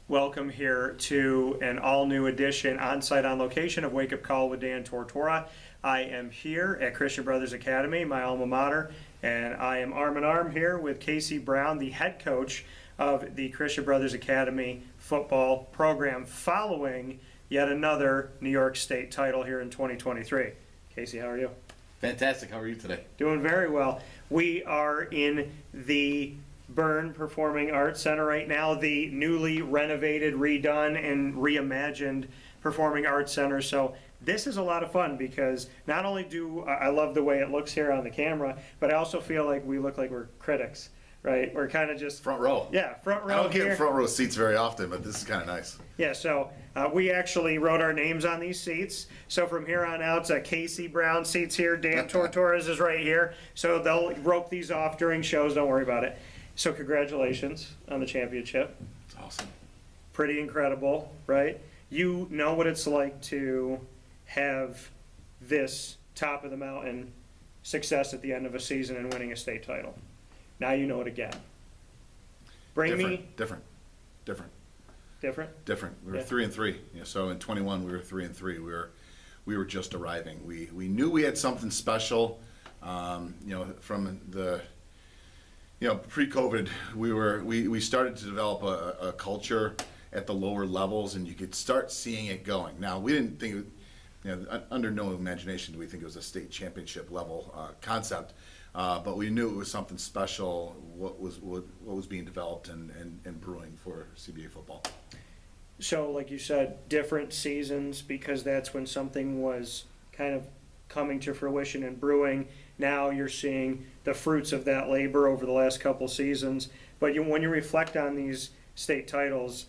Welcome here to an all-new edition on-site on location of Wake Up Call with Dan Tortora. I am here at Christian Brothers Academy, my alma mater, and I am arm in arm here with Casey Brown, the head coach of the Christian Brothers Academy football program, following yet another New York State title here in 2023. Casey, how are you? Fantastic. How are you today? Doing very well. We are in the Byrne Performing Arts Center right now, the newly renovated, redone, and reimagined Performing Arts Center. So this is a lot of fun because not only do I love the way it looks here on the camera, but I also feel like we look like we're critics, right? We're kind of just front row. Yeah, front row. I don't here. get front row seats very often, but this is kind of nice. Yeah, so we actually wrote our names on these seats. So from here on out, Casey Brown seats here, Dan Tortora's is right here. So they'll rope these off during shows. Don't worry about it. So congratulations on the championship. It's awesome. Pretty incredible, right? You know what it's like to have this top of the mountain success at the end of a season and winning a state title. Now you know it again. Different. We were 3-3. So in 21 we were 3-3. We were just arriving. We knew we had something special. From the pre-COVID, we started to develop a culture at the lower levels, and you could start seeing it going. Now, we didn't think, under no imagination do we think it was a state championship level concept, but we knew it was something special. What was being developed and brewing for CBA football. So, like you said, different seasons, because that's when something was kind of coming to fruition and brewing. Now you're seeing the fruits of that labor over the last couple seasons. But when you reflect on these state titles,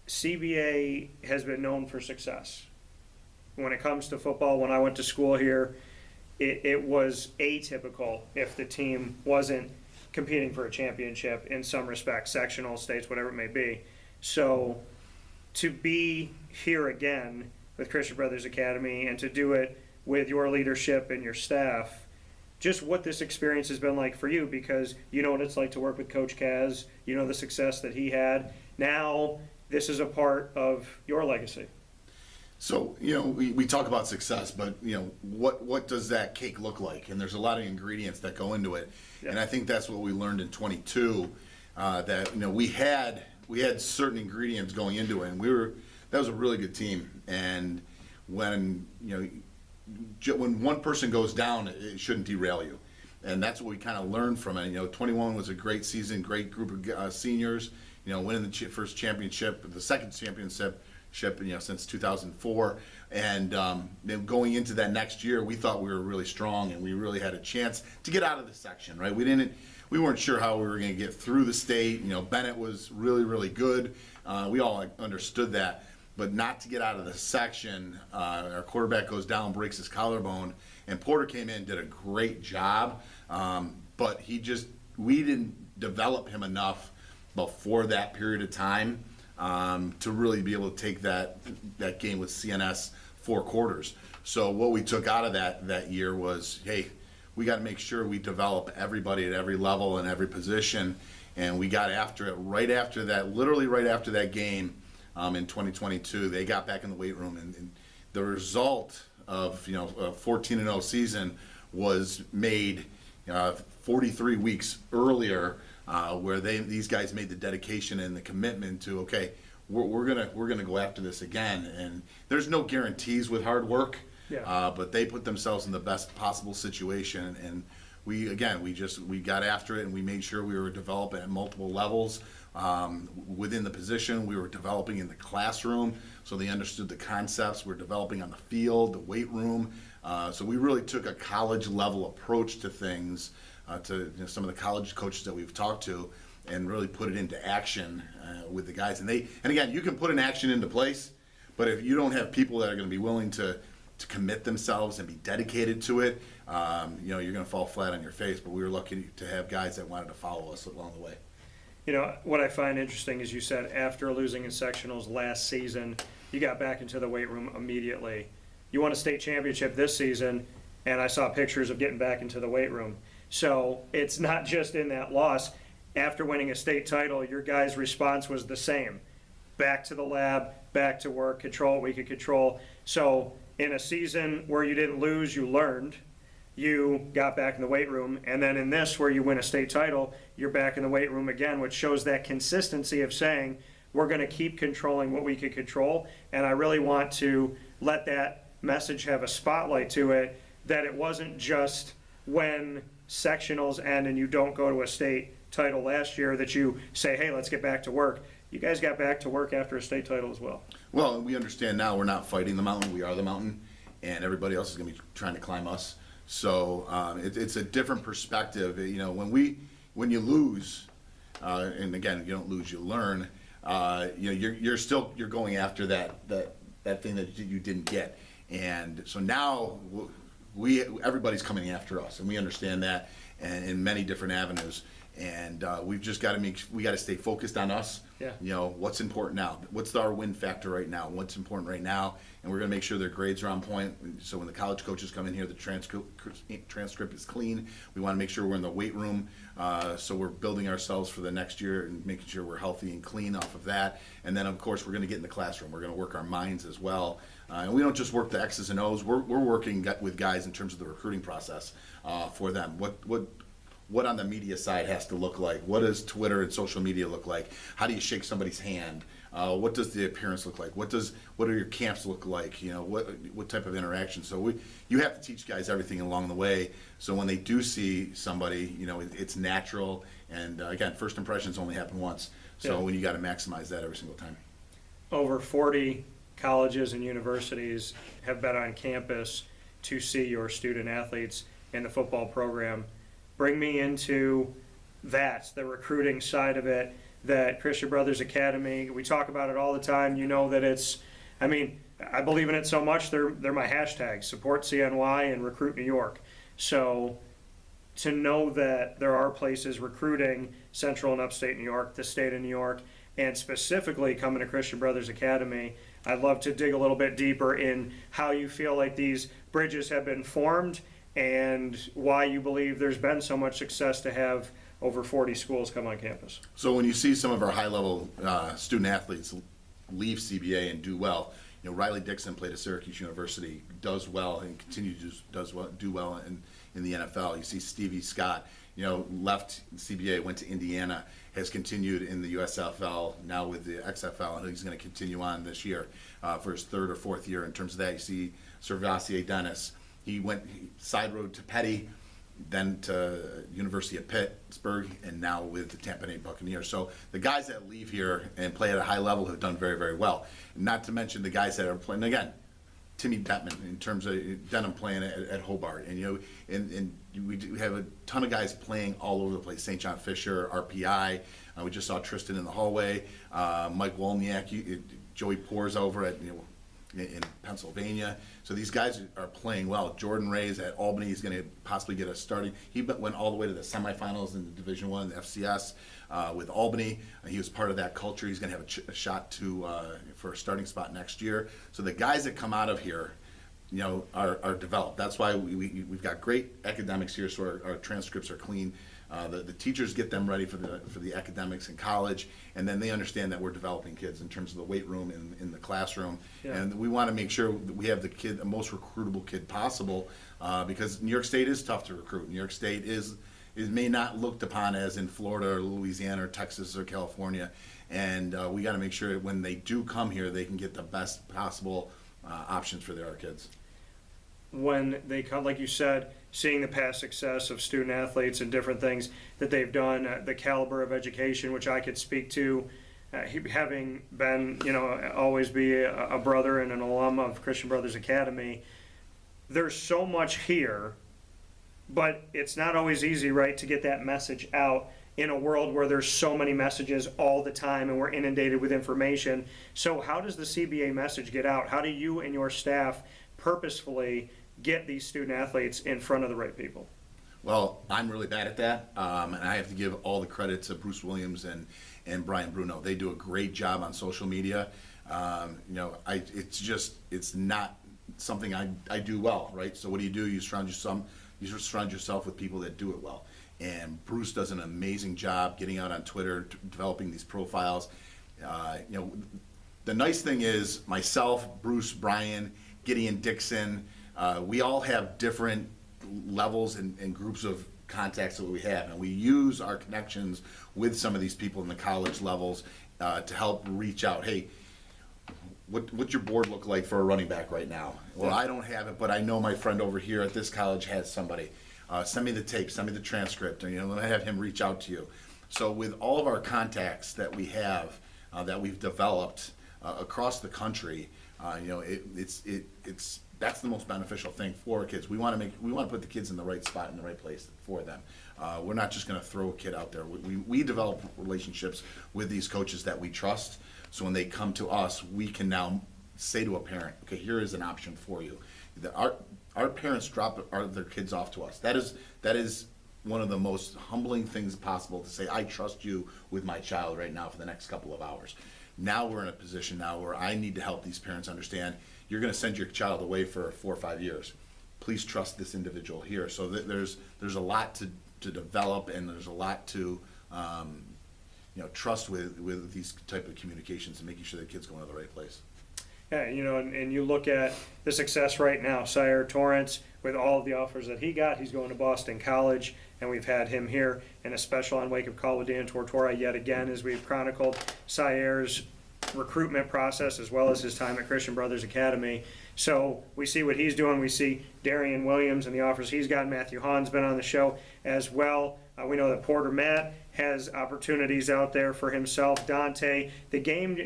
CBA has been known for success. When it comes to football, when I went to school here, it was atypical if the team wasn't competing for a championship in some respects, sectional, states, whatever it may be. So to be here again with Christian Brothers Academy and to do it with your leadership and your staff, just what this experience has been like for you, because you know what it's like to work with Coach Kaz, you know the success that he had. Now this is a part of your legacy. So, we talk about success, but, what does that cake look like? And there's a lot of ingredients that go into it. Yeah. And I think that's what we learned in 22, that, we had certain ingredients going into it, and that was a really good team. And when one person goes down, it shouldn't derail you. And that's what we kind of learned from it. 21 was a great season, great group of seniors, winning the first championship, the second championship, since 2004. And then going into that next year, we thought we were really strong and we really had a chance to get out of the section, right? We weren't sure how we were going to get through the state. Bennett was really, really good. We all understood that. But not to get out of the section. Our quarterback goes down, breaks his collarbone, and Porter came in, did a great job. But we didn't develop him enough before that period of time to really be able to take that game with CNS 4 quarters. So what we took out of that year was, hey, we got to make sure we develop everybody at every level and every position. And we got after it right after that, literally right after that game. In 2022, they got back in the weight room, and the result of a 14-0 season was made 43 weeks earlier, where these guys made the dedication and the commitment to, okay, we're gonna go after this again. And there's no guarantees with hard work, yeah. But they put themselves in the best possible situation, and we got after it, and we made sure we were developing at multiple levels. Within the position, we were developing in the classroom, so they understood the concepts. We're developing on the field, the weight room. So we really took a college level approach to things, to some of the college coaches that we've talked to, and really put it into action with the guys. And again, you can put an action into place, but if you don't have people that are going to be willing to commit themselves and be dedicated to it, you're going to fall flat on your face. But we were lucky to have guys that wanted to follow us along the way. What I find interesting is you said after losing in sectionals last season, you got back into the weight room immediately. You won a state championship this season, and I saw pictures of getting back into the weight room. So it's not just in that loss. After winning a state title, your guys' response was the same. back to the lab, back to work, control what we could control. So in a season where you didn't lose, you learned, you got back in the weight room, and then in this where you win a state title, you're back in the weight room again, which shows that consistency of saying we're going to keep controlling what we could control. And I really want to let that message have a spotlight to it, that it wasn't just when sectionals end and you don't go to a state title last year that you say, hey, let's get back to work. You guys got back to work after a state title as well. Well, we understand now we're not fighting the mountain, we are the mountain, and everybody else is going to be trying to climb us. So it's a different perspective. You know, when you lose, and again, you don't lose, you learn. You know, you're going after that thing that you didn't get, and so now everybody's coming after us, and we understand that, and in many different avenues. And we've just got to stay focused on us. Yeah. You know, what's important now? What's our win factor right now? What's important right now? And we're going to make sure their grades are on point. So when the college coaches come in here, the transcript is clean. We want to make sure we're in the weight room. So we're building ourselves for the next year and making sure we're healthy and clean off of that. And then, of course, we're going to get in the classroom. We're going to work our minds as well. And we don't just work the X's and O's. We're working with guys in terms of the recruiting process for them. What on the media side has to look like? What does Twitter and social media look like? How do you shake somebody's hand? What does the appearance look like? What do your camps look like? You know, what type of interaction? So you have to teach guys everything along the way. So when they do see somebody, you know, it's natural. And again, first impressions only happen once. So Yeah. when you got to maximize that every single time. Over 40 colleges and universities have been on campus to see your student athletes in the football program. Bring me into that, the recruiting side of it, that Christian Brothers Academy, we talk about it all the time. You know that it's, I mean, I believe in it so much, they're my hashtags, support CNY and recruit New York. So to know that there are places recruiting Central and Upstate New York, the state of New York, and specifically coming to Christian Brothers Academy, I'd love to dig a little bit deeper in how you feel like these bridges have been formed and why you believe there's been so much success to have over 40 schools come on campus. So when you see some of our high-level student athletes leave CBA and do well, you know, Riley Dixon played at Syracuse University, does well and continues to do well in the NFL. You see Stevie Scott, you know, left CBA, went to Indiana, has continued in the USFL, now with the XFL, and he's going to continue on this year for his third or fourth year. In terms of that, you see Servassier Dennis. He went side road to Petty, then to University of Pittsburgh, and now with the Tampa Bay Buccaneers. So the guys that leave here and play at a high level have done very, very well. Not to mention the guys that are playing, again, Timmy Detman in terms of Denham playing at Hobart, and you know, and we do have a ton of guys playing all over the place. St. John Fisher, RPI. We just saw Tristan in the hallway. Mike Wolniak, Joey Poors over at in Pennsylvania. So these guys are playing well. Jordan Ray's at Albany. He's going to possibly get a starting. He went all the way to the semifinals in the Division I, the FCS, with Albany. He was part of that culture. He's going to have a shot for a starting spot next year. So the guys that come out of here, you know, are developed. That's why we've got great academics here, so our transcripts are clean. The teachers get them ready for the academics in college, and then they understand that we're developing kids in terms of the weight room in the classroom. Yeah. And we want to make sure that we have the most recruitable kid possible, because New York State is tough to recruit. New York State is may not looked upon as in Florida or Louisiana or Texas or California, and we got to make sure that when they do come here, they can get the best possible options for their kids. When they come, like you said, seeing the past success of student athletes and different things that they've done, the caliber of education, which I could speak to, having been, you know, always be a brother and an alum of Christian Brothers Academy, there's so much here, but it's not always easy, right, to get that message out in a world where there's so many messages all the time and we're inundated with information. So how does the CBA message get out? How do you and your staff purposefully get these student athletes in front of the right people? Well, I'm really bad at that, and I have to give all the credit to Bruce Williams and Brian Bruno. They do a great job on social media. You know, it's not something I do well, right? So what do? You surround yourself with people that do it well. And Bruce does an amazing job getting out on Twitter, developing these profiles. The nice thing is myself, Bruce, Brian, Gideon Dixon, we all have different levels and groups of contacts that we have, and we use our connections with some of these people in the college levels to help reach out. Hey, what's your board look like for a running back right now? Well, I don't have it, but I know my friend over here at this college has somebody. Send me the tape, send me the transcript, and let me have him reach out to you. So with all of our contacts that we have, that we've developed across the country, that's the most beneficial thing for kids. We want to put the kids in the right spot, in the right place for them. We're not just going to throw a kid out there. We develop relationships with these coaches that we trust. So when they come to us, we can now say to a parent, okay, here is an option for you. Our parents drop their kids off to us. That is one of the most humbling things possible, to say, I trust you with my child right now for the next couple of hours. Now we're in a position now where I need to help these parents understand, you're going to send your child away for 4 or 5 years. Please trust this individual here. So there's a lot to develop, and there's a lot to trust with these type of communications and making sure the kids going to the right place. Yeah, and you look at the success right now. Sire Torrance, with all of the offers that he got, he's going to Boston College, and we've had him here in a special on Wake Up Call with Dan Tortora yet again, as we've chronicled Sire's recruitment process as well as his time at Christian Brothers Academy. So we see what he's doing. We see Darian Williams and the offers he's gotten. Matthew Hahn's been on the show as well. We know that Porter Matt has opportunities out there for himself. Dante, the game,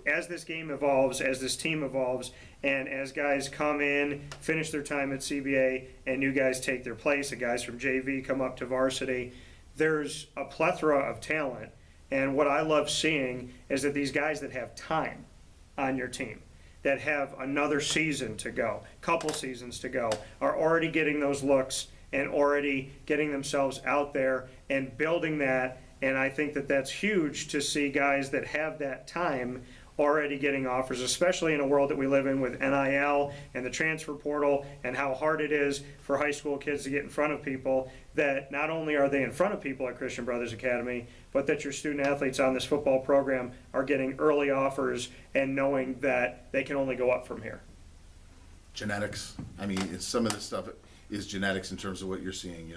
as this game evolves, as this team evolves, and as guys come in, finish their time at CBA, and new guys take their place, and guys from JV come up to varsity, there's a plethora of talent. And what I love seeing is that these guys that have time on your team, that have another season to go, couple seasons to go, are already getting those looks and already getting themselves out there and building that. And I think that that's huge to see guys that have that time already getting offers, especially in a world that we live in with NIL and the transfer portal and how hard it is for high school kids to get in front of people, that not only are they in front of people at Christian Brothers Academy, but that your student athletes on this football program are getting early offers and knowing that they can only go up from here. Genetics. I mean, some of this stuff is genetics in terms of what you're seeing.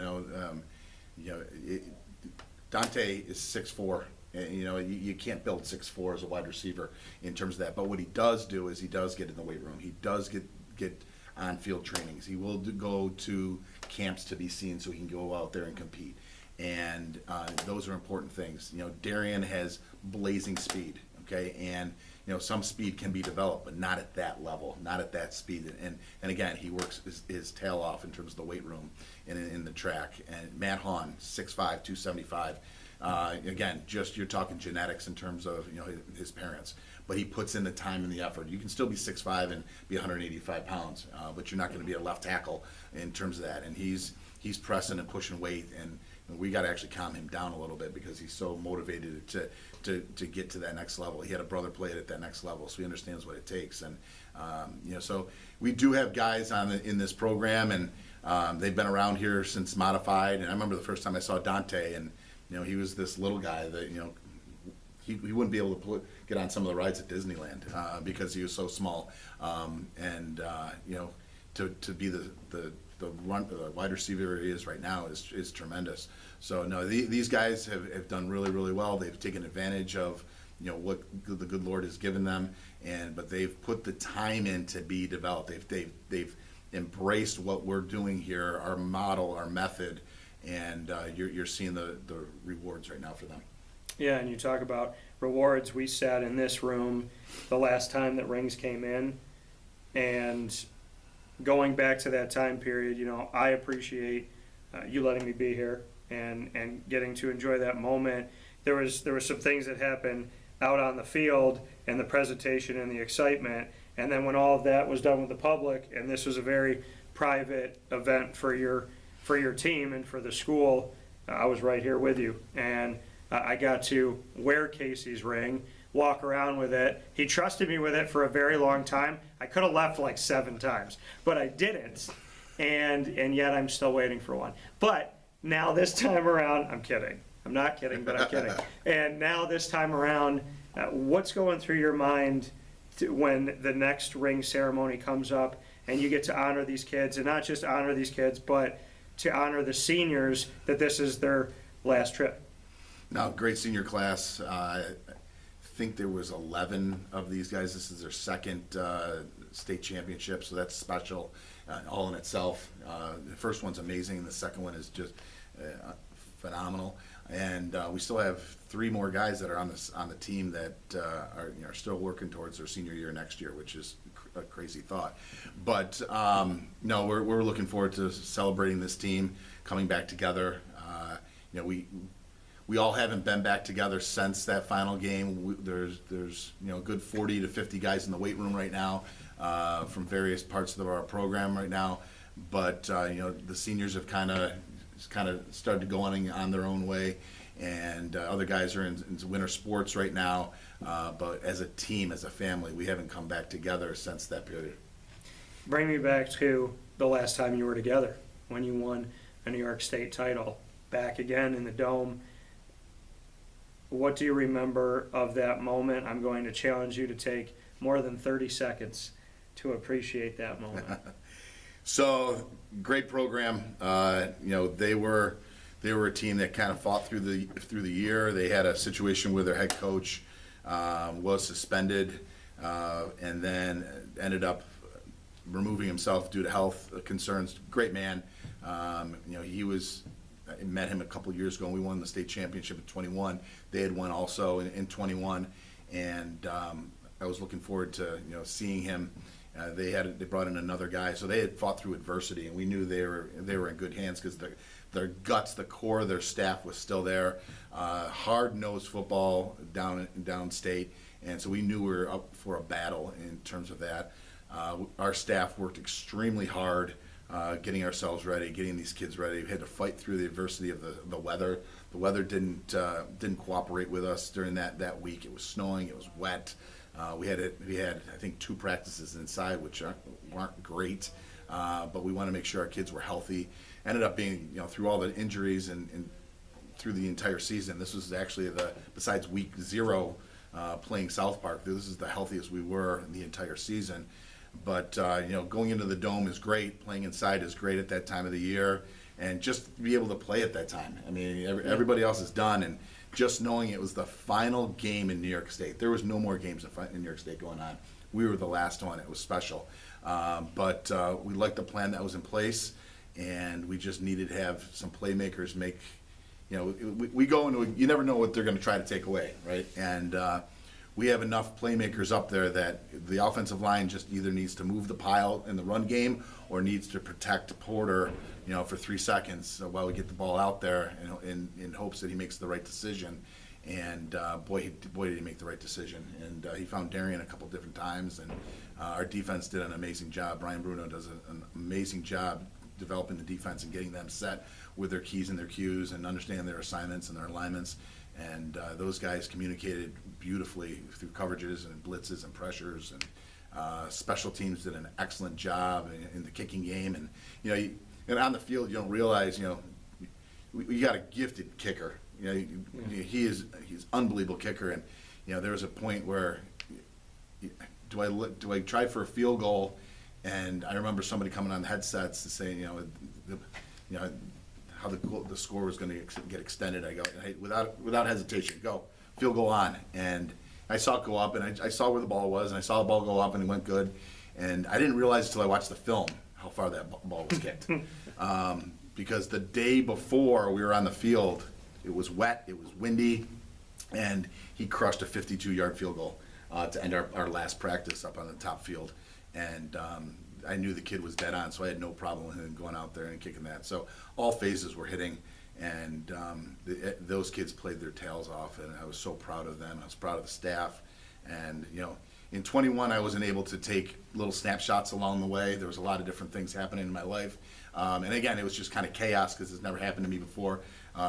Dante is 6'4". You can't build 6'4" as a wide receiver in terms of that. But what he does do is he does get in the weight room. He does get on field trainings. He will go to camps to be seen so he can go out there and compete. And those are important things. Darian has blazing speed. Okay, and some speed can be developed, but not at that level, not at that speed. And again, he works his tail off in terms of the weight room and in the track. And Matt Hahn, 6'5", 275. Again, just you're talking genetics in terms of his parents, but he puts in the time and the effort. You can still be 6'5" and be 185 pounds, but you're not going to be a left tackle in terms of that. And he's pressing and pushing weight, and we got to actually calm him down a little bit because he's so motivated to get to that next level. He had a brother play it at that next level, so he understands what it takes. And so we do have guys in this program, and they've been around here since modified. And I remember the first time I saw Dante, and he was this little guy that he wouldn't be able to get on some of the rides at Disneyland because he was so small. To be the wide receiver he is right now is tremendous. So no, these guys have done really, really well. They've taken advantage of what the good Lord has given them, but they've put the time in to be developed. They've embraced what we're doing here, our model, our method, and you're seeing the rewards right now for them. Yeah, and you talk about rewards. We sat in this room the last time that rings came in, and going back to that time period, I appreciate you letting me be here and getting to enjoy that moment. There was some things that happened out on the field and the presentation and the excitement, and then when all of that was done with the public, and this was a very private event for your team and for the school, I was right here with you, and I got to wear Casey's ring, walk around with it. He trusted me with it for a very long time. I could have left like 7 times, but I didn't, and yet I'm still waiting for one. But now this time around, I'm kidding. I'm not kidding, but I'm kidding. And now this time around, what's going through your mind when the next ring ceremony comes up and you get to honor these kids, and not just honor these kids, but to honor the seniors that this is their last trip? No, great senior class. I think there was 11 of these guys. This is their second state championship, so that's special all in itself. The first one's amazing. The second one is just phenomenal. And we still have 3 more guys that are on the team that are still working towards their senior year next year, which is a crazy thought. But no, we're looking forward to celebrating this team coming back together. We all haven't been back together since that final game. There's a good 40 to 50 guys in the weight room right now from various parts of our program right now. But the seniors have kind of started going on their own way, and other guys are in winter sports right now. But as a team, as a family, we haven't come back together since that period. Bring me back to the last time you were together, when you won a New York State title, back again in the Dome. What do you remember of that moment? I'm going to challenge you to take more than 30 seconds to appreciate that moment. So, great program. They were a team that kind of fought through the year. They had a situation where their head coach was suspended and then ended up removing himself due to health concerns. Great man. I met him a couple of years ago, and we won the state championship in 21. They had won also in 21, and I was looking forward to seeing him. They brought in another guy, so they had fought through adversity, and we knew they were in good hands because their guts, the core of their staff was still there. Hard-nosed football downstate, and so we knew we were up for a battle in terms of that. Our staff worked extremely hard. Getting ourselves ready, getting these kids ready. We had to fight through the adversity of the weather. The weather didn't cooperate with us during that week. It was snowing. It was wet. We had I think 2 practices inside, which weren't great. But we wanted to make sure our kids were healthy. Ended up being through all the injuries and through the entire season. This was actually besides week 0 playing South Park. This is the healthiest we were in the entire season. But going into the Dome is great. Playing inside is great at that time of the year, and just to be able to play at that time. I mean, everybody else is done, and just knowing it was the final game in New York State. There was no more games in New York State going on. We were the last one. It was special, but we liked the plan that was in place, and we just needed to have some playmakers make. We go into you never know what they're going to try to take away, right? And we have enough playmakers up there that the offensive line just either needs to move the pile in the run game or needs to protect Porter, for 3 seconds while we get the ball out there, in hopes that he makes the right decision. And boy, did he make the right decision. And he found Darian a couple different times, and our defense did an amazing job. Brian Bruno does an amazing job developing the defense and getting them set with their keys and their cues and understanding their assignments and their alignments. And those guys communicated beautifully through coverages and blitzes and pressures, and special teams did an excellent job in the kicking game. And and on the field you don't realize we got a gifted kicker. He's unbelievable kicker. And there was a point where do I try for a field goal? And I remember somebody coming on the headsets to say how the score was going to get extended. I go, hey, without hesitation, go, field goal on. And I saw it go up, and I saw where the ball was, and I saw the ball go up, and it went good. And I didn't realize until I watched the film how far that ball was kicked. Because the day before we were on the field, it was wet, it was windy, and he crushed a 52-yard field goal to end our last practice up on the top field. And I knew the kid was dead on, so I had no problem with him going out there and kicking that. So all phases were hitting, and those kids played their tails off, and I was so proud of them. I was proud of the staff. And in 21, I wasn't able to take little snapshots along the way. There was a lot of different things happening in my life. And again, it was just kind of chaos because it's never happened to me before,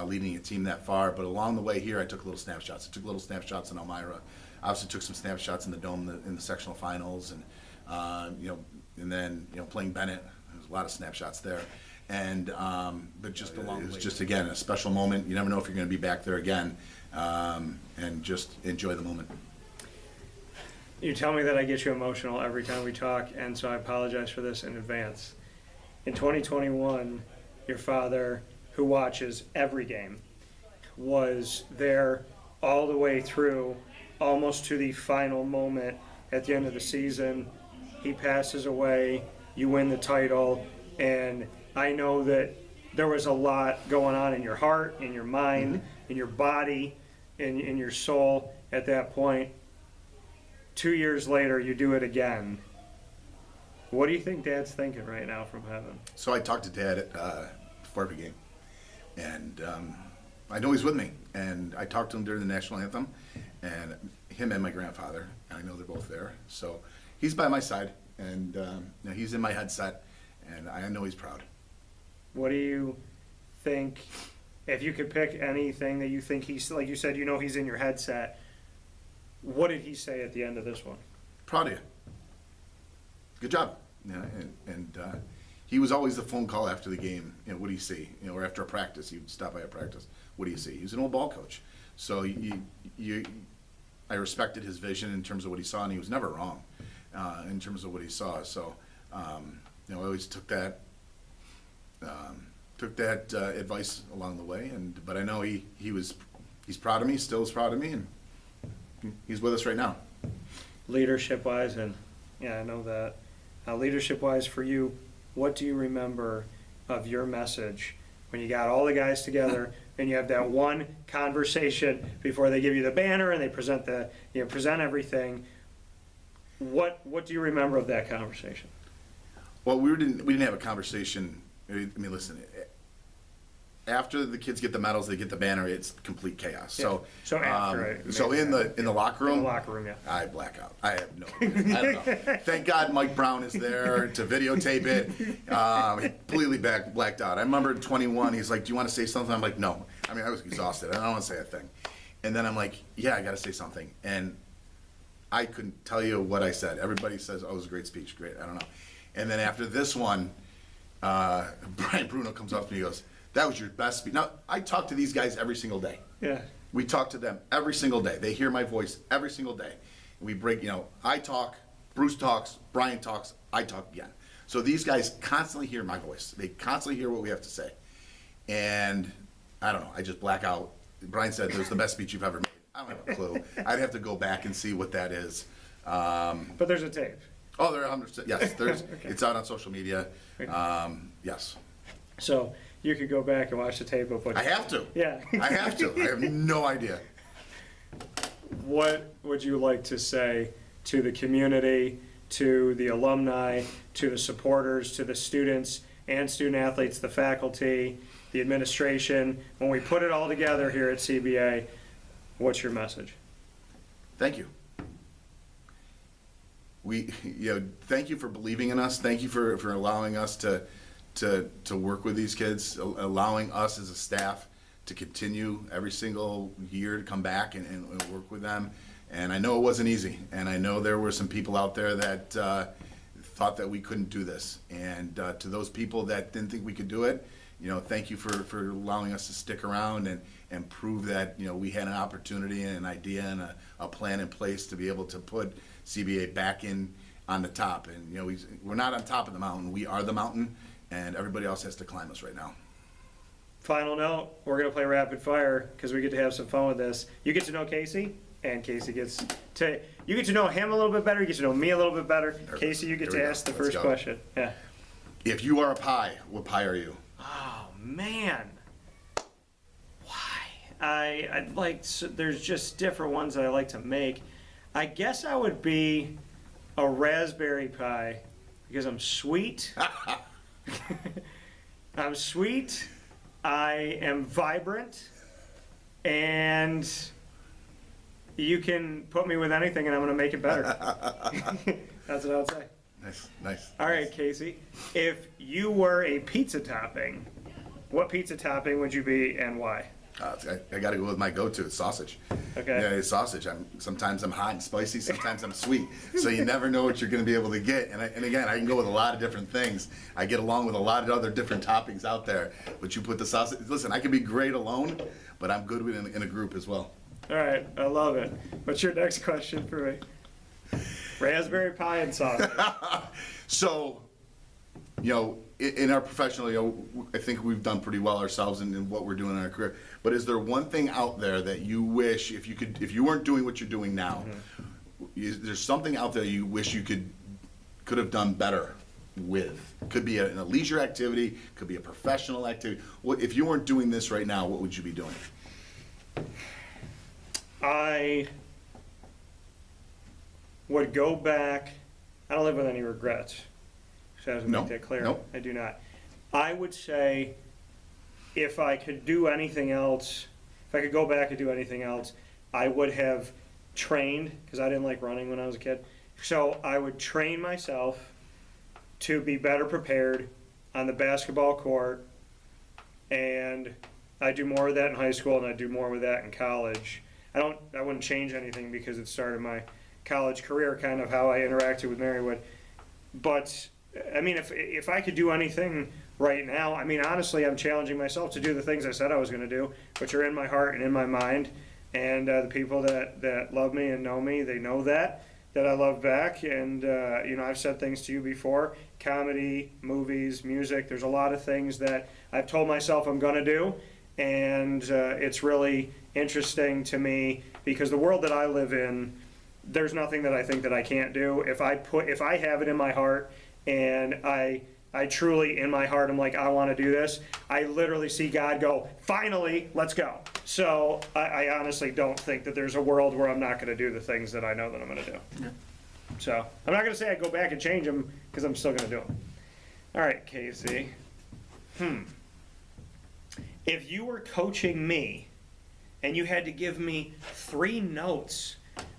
leading a team that far. But along the way here, I took little snapshots. I took little snapshots in Elmira. Obviously took some snapshots in the Dome in the sectional finals, and and then playing Bennett. There's a lot of snapshots there. And but just along the way, it was just again a special moment. You never know if you're going to be back there again, and just enjoy the moment. You tell me that I get you emotional every time we talk, and so I apologize for this in advance. In 2021, your father, who watches every game, was there all the way through, almost to the final moment at the end of the season. He passes away, you win the title, and I know that there was a lot going on in your heart, in your mind, in your body, in your soul at that point. 2 years later, you do it again. What do you think Dad's thinking right now from heaven? So I talked to Dad before every game, and I know he's with me. And I talked to him during the national anthem, and him and my grandfather, and I know they're both there. So he's by my side, and you know, he's in my headset, and I know he's proud. What do you think, if you could pick anything that you think he's, like you said, you know he's in your headset, what did he say at the end of this one? Proud of you. Good job. Yeah, and he was always the phone call after the game. You know, what do you see? You know, or after a practice, he would stop by a practice. What do you see? He was an old ball coach, so I respected his vision in terms of what he saw, and he was never wrong in terms of what he saw. So, you know, I always took that advice along the way. But I know he's proud of me, still is proud of me, and he's with us right now. Leadership-wise, and yeah, I know that. Leadership-wise for you, what do you remember of your message when you got all the guys together and you have that one conversation before they give you the banner and they present present everything? What do you remember of that conversation? Well, we didn't have a conversation. I mean, listen. After the kids get the medals, they get the banner. It's complete chaos. Yeah. So after, in the locker room. In the locker room, yeah. I black out. I have no idea. I don't know. Thank God Mike Brown is there to videotape it. He completely blacked out. I remember in 21, he's like, "Do you want to say something?" I'm like, "No." I mean, I was exhausted. I don't want to say a thing. And then I'm like, "Yeah, I got to say something." And I couldn't tell you what I said. Everybody says, "Oh, it was a great speech." Great. I don't know. And then after this one, Brian Bruno comes up to me and goes, "That was your best speech." Now, I talk to these guys every single day. Yeah. We talk to them every single day. They hear my voice every single day. We break, you know, I talk, Bruce talks, Brian talks, I talk again. So these guys constantly hear my voice. They constantly hear what we have to say. And I don't know, I just black out. Brian said it was the best speech you've ever made. I don't have a clue. I'd have to go back and see what that is. But there's a tape. Oh, there are 100%. Yes, there's. Okay. It's out on social media. Yes. So you could go back and watch the tape of what I have to. Yeah. I have to. I have no idea. What would you like to say to the community, to the alumni, to the supporters, to the students and student athletes, the faculty, the administration? When we put it all together here at CBA, what's your message? Thank you. Thank you for believing in us. Thank you for allowing us to work with these kids, allowing us as a staff to continue every single year to come back and work with them. And I know it wasn't easy, and I know there were some people out there that thought that we couldn't do this. And to those people that didn't think we could do it, thank you for allowing us to stick around and prove that we had an opportunity and an idea and a plan in place to be able to put CBA back on the top. And we're not on top of the mountain, we are the mountain, and everybody else has to climb us right now. Final note, we're going to play rapid fire because we get to have some fun with this. You get to know Casey, and Casey you get to know him a little bit better, you get to know me a little bit better. Casey, you get to ask the first question. Yeah. If you are a pie, what pie are you? Oh, man. Why? There's just different ones that I like to make. I guess I would be a raspberry pie because I'm sweet. I'm sweet, I am vibrant, and you can put me with anything and I'm gonna make it better. That's what I would say. Nice. All right, Casey, if you were a pizza topping, what pizza topping would you be and why? I got to go with my go-to. It's sausage. Okay. Yeah, it's sausage. Sometimes I'm hot and spicy. Sometimes I'm sweet. So you never know what you're going to be able to get. And again, I can go with a lot of different things. I get along with a lot of other different toppings out there. But you put the sausage. Listen, I can be great alone, but I'm good with in a group as well. All right, I love it. What's your next question for me? Raspberry pie and sausage. So, in our professional, I think we've done pretty well ourselves in what we're doing in our career. But is there one thing out there that you wish, if you weren't doing what you're doing now, there's something out there you wish you could have done better with? Could be a leisure activity, could be a professional activity. If you weren't doing this right now, what would you be doing? I would go back. I don't live with any regrets. So I have to make that clear. Nope. I do not. I would say if I could do anything else, if I could go back and do anything else, I would have trained, because I didn't like running when I was a kid. So I would train myself to be better prepared on the basketball court, and I do more of that in high school, and I do more with that in college. I wouldn't change anything because it started my college career, kind of how I interacted with Marywood. But I mean, if I could do anything right now, I mean, honestly, I'm challenging myself to do the things I said I was going to do, which are in my heart and in my mind. And the people that love me and know me, they know that I love back. And, I've said things to you before, comedy, movies, music. There's a lot of things that I've told myself I'm going to do. And it's really interesting to me because the world that I live in, there's nothing that I think that I can't do. If I have it in my heart, and I truly, in my heart, I'm like, I want to do this. I literally see God go, finally, let's go. So I honestly don't think that there's a world where I'm not going to do the things that I know that I'm going to do. Yeah. So I'm not going to say I go back and change them because I'm still going to do them. All right, Casey. If you were coaching me and you had to give me 3 notes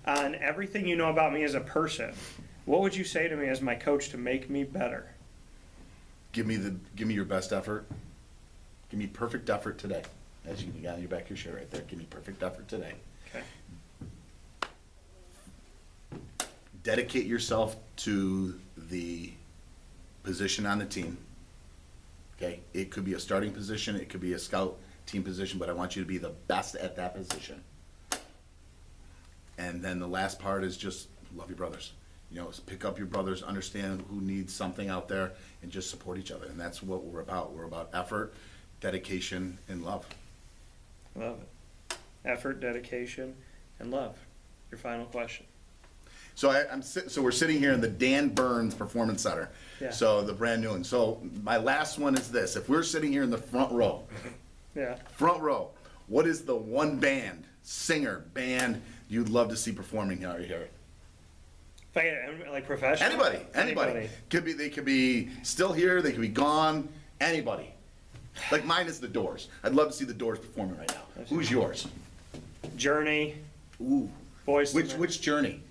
on everything you know about me as a person, what would you say to me as my coach to make me better? Give me your best effort. Give me perfect effort today. As you got in your back of your shirt right there. Give me perfect effort today. Okay. Dedicate yourself to the position on the team. Okay? It could be a starting position, it could be a scout team position, but I want you to be the best at that position. And then the last part is just love your brothers. Pick up your brothers, understand who needs something out there, and just support each other. And that's what we're about. We're about effort, dedication, and love. Love it. Effort, dedication, and love. Your final question. So so we're sitting here in the Dan Burns Performance Center. Yeah. So the brand new one. So my last one is this: if we're sitting here in the front row, front row, what is the one singer you'd love to see performing out here? Like professional? Anybody. They could be still here, they could be gone, anybody. Like mine is the Doors. I'd love to see the Doors performing right now. Who's yours? Journey. Ooh. Boys. Which Journey?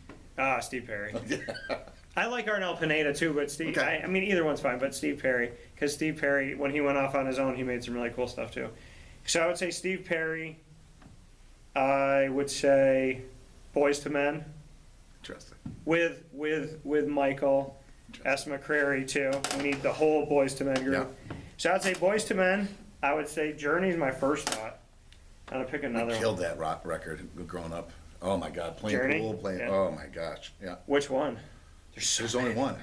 Steve Perry. I like Arnel Pineda too, but Steve, okay. I mean either one's fine, but Steve Perry, because Steve Perry, when he went off on his own, he made some really cool stuff too. So I would say Steve Perry. I would say Boys to Men. Interesting. With Michael S. McCrary too. We need the whole Boys to Men group. Yeah. So I'd say Boys to Men. I would say Journey's my first thought. I'm gonna pick another one. Killed that rock record growing up. Oh my God, playing Journey? pool, Yeah. Oh my gosh, yeah. Which one? There's only one.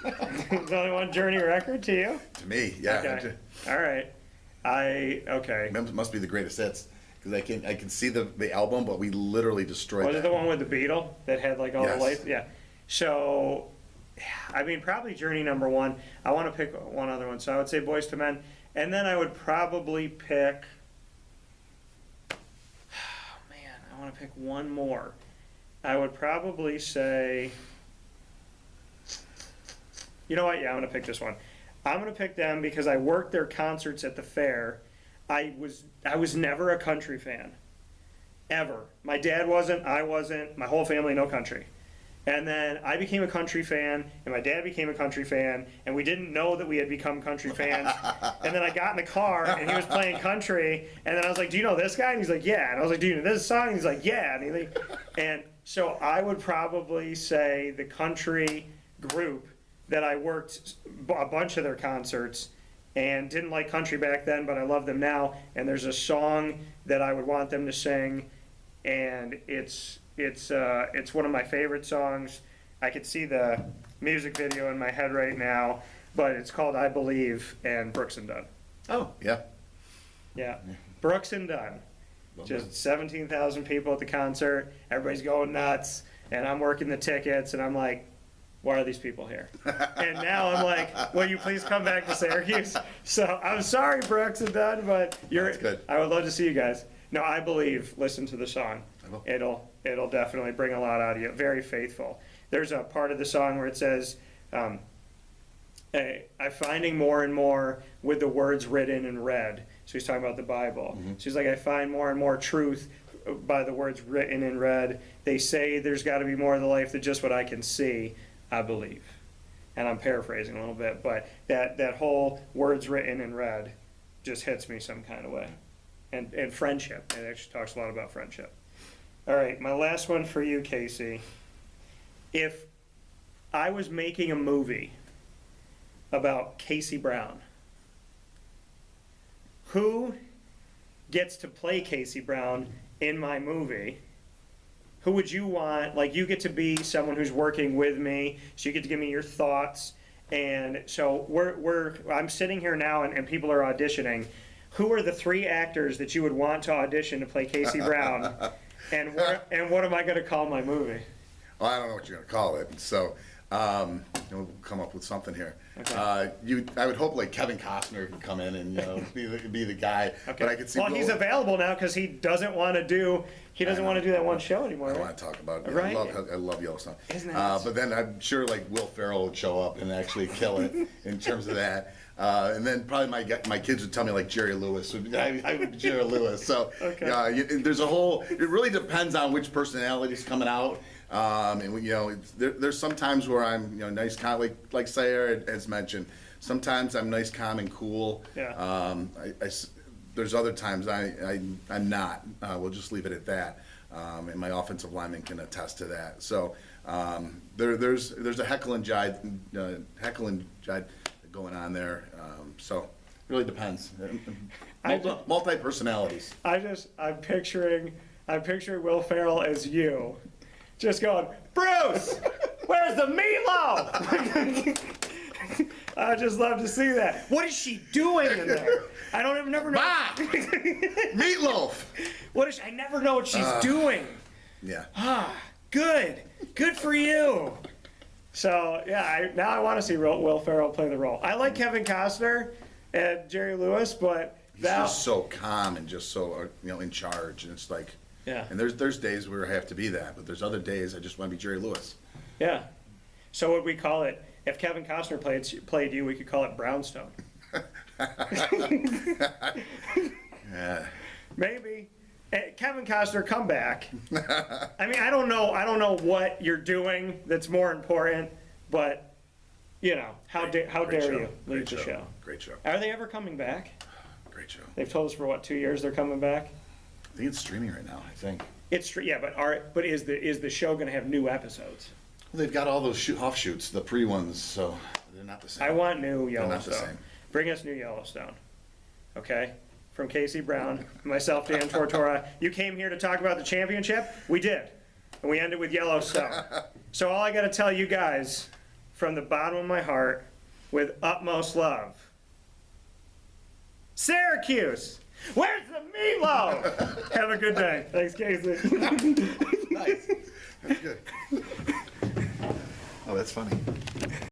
There's only one Journey record to you? To me, yeah. Okay. All right. Okay. It must be the greatest hits. Because I can see the album, but we literally destroyed Was that. it the one with the Beatle that had like all Yes. the lights? Yeah. So, I mean, probably Journey number 1. I want to pick one other one. So I would say Boys to Men. And then I would probably pick, I want to pick one more. I would probably say, you know what? Yeah, I'm going to pick this one. I'm going to pick them because I worked their concerts at the fair. I was never a country fan, ever. My dad wasn't, I wasn't, my whole family no country. And then I became a country fan, and my dad became a country fan, and we didn't know that we had become country fans. And then I got in the car, and he was playing country, and then I was like, do you know this guy? And he's like, yeah. And I was like, do you know this song? And he's like, yeah. And so I would probably say the country group that I worked a bunch of their concerts, and didn't like country back then, but I love them now. And there's a song that I would want them to sing, and it's one of my favorite songs. I could see the music video in my head right now, but it's called I Believe, and Brooks and Dunn. Oh, yeah. Yeah, Brooks and Dunn. Just 17,000 people at the concert. Everybody's going nuts, and I'm working the tickets, and I'm like, why are these people here? And now I'm like, will you please come back to Syracuse? So I'm sorry, Brooks and Dunn, but That's good. I would love to see you guys. No, I Believe. Listen to the song. I will. It'll definitely bring a lot out of you. Very faithful. There's a part of the song where it says, I'm finding more and more with the words written in red. So he's talking about the Bible. So he's like, I find more and more truth by the words written in red. They say there's got to be more of the life than just what I can see. I believe. And I'm paraphrasing a little bit, but that whole words written in red just hits me some kind of way. And friendship. It actually talks a lot about friendship. All right, my last one for you, Casey. If I was making a movie about Casey Brown, who gets to play Casey Brown in my movie? Who would you want? Like, you get to be someone who's working with me, so you get to give me your thoughts. And so I'm sitting here now, and people are auditioning. Who are the 3 actors that you would want to audition to play Casey Brown? And what am I going to call my movie? Well, I don't know what you're going to call it, so we'll come up with something here. Okay. I would hope like Kevin Costner could come in and be the guy. Okay. But I could see. Well, he's available now because he doesn't want to do that one show anymore. I don't Right? want to talk about it. Right. I love Yellowstone. Isn't that but then I'm sure like Will Ferrell would show up and actually kill it in terms of that. And then probably my kids would tell me like Jerry Lewis. I would be Jerry Lewis. So Okay. there's a whole. It really depends on which personality is coming out. And there's some times where I'm nice, calm, like Sarah has mentioned. Sometimes I'm nice, calm, and cool. Yeah. There's other times I'm not. We'll just leave it at that. And my offensive lineman can attest to that. So there's a heckle and jive going on there. So it really depends. Multi personalities. I'm picturing Will Ferrell as you, just going, Bruce, where's the meatloaf? I just love to see that. What is she doing in there? I never know. Ma! Meatloaf. I never know what she's doing. Yeah. Good for you. So yeah, now I want to see Will Ferrell play the role. I like Kevin Costner and Jerry Lewis, but He's just so calm and just so in charge, and it's like. Yeah. And there's days where I have to be that, but there's other days I just want to be Jerry Lewis. Yeah. So what we call it? If Kevin Costner played you, we could call it Brownstone. Yeah. Maybe. Kevin Costner, come back. I mean, I don't know what you're doing that's more important, but how dare you leave the show? Great show. Are they ever coming back? Great show. They've told us for 2 years they're coming back. I think it's streaming right now. I think. But is the show going to have new episodes? Well, they've got all those offshoots, the pre ones, so they're not the same. I want new Yellowstone. They're not the same. Bring us new Yellowstone. Okay? From Casey Brown, myself, Dan Tortora. You came here to talk about the championship? We did. And we ended with Yellowstone. So all I got to tell you guys, from the bottom of my heart, with utmost love, Syracuse! Where's the meatloaf? Have a good day. Thanks, Casey. Nice. That's good. Oh, that's funny.